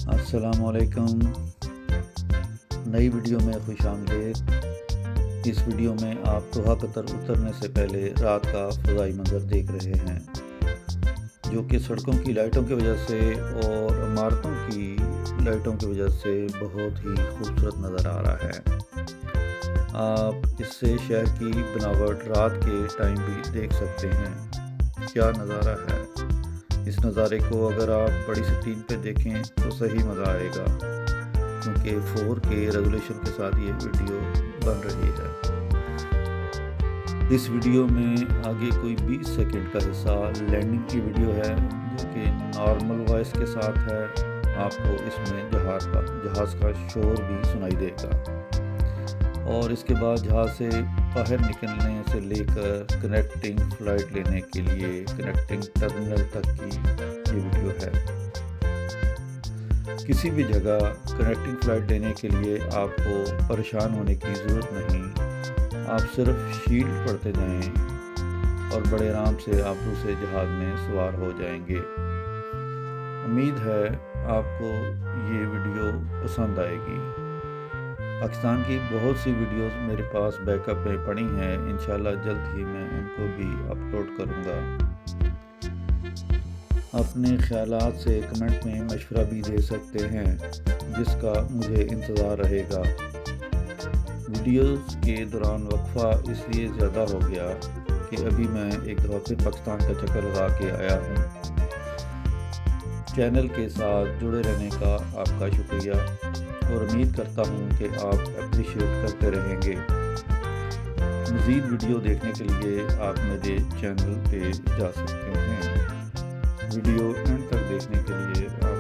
अस्सलामुअलैकुम। नई वीडियो में खुशामदीद। इस वीडियो में आप दोहा कतर उतरने से पहले रात का फ़ज़ाई मंज़र देख रहे हैं, जो कि सड़कों की लाइटों की वजह से और इमारतों की लाइटों की वजह से बहुत ही खूबसूरत नज़र आ रहा है। आप इससे शहर की बनावट रात के टाइम भी देख सकते हैं। क्या नज़ारा है! इस नज़ारे को अगर आप बड़ी स्क्रीन पे देखें तो सही मज़ा आएगा, क्योंकि 4K रेजोल्यूशन के साथ ये वीडियो बन रही है। इस वीडियो में आगे कोई 20 सेकंड का हिस्सा लैंडिंग की वीडियो है, जो कि नॉर्मल वॉइस के साथ है। आपको इसमें जहाज़ का शोर भी सुनाई देगा, और इसके बाद जहाज़ से बाहर निकलने से लेकर कनेक्टिंग फ़्लाइट लेने के लिए कनेक्टिंग टर्मिनल तक की ये वीडियो है। किसी भी जगह कनेक्टिंग फ़्लाइट लेने के लिए आपको परेशान होने की ज़रूरत नहीं। आप सिर्फ शील्ड पढ़ते जाएं और बड़े आराम से आप दूसरे जहाज़ में सवार हो जाएंगे। उम्मीद है आपको ये वीडियो पसंद आएगी। पाकिस्तान की बहुत सी वीडियोस मेरे पास बैकअप में पड़ी हैं, इंशाल्लाह जल्द ही मैं उनको भी अपलोड करूंगा। अपने ख्यालात से कमेंट में मशवरा भी दे सकते हैं, जिसका मुझे इंतज़ार रहेगा। वीडियोस के दौरान वक्फा इसलिए ज़्यादा हो गया कि अभी मैं एक दफ़ा फिर पाकिस्तान का चक्कर लगा के आया हूँ। चैनल के साथ जुड़े रहने का आपका शुक्रिया, और उम्मीद करता हूँ कि आप अप्रिशिएट करते रहेंगे। मज़ीद वीडियो देखने के लिए आप मेरे चैनल पे जा सकते हैं। वीडियो एंड तक देखने के लिए आप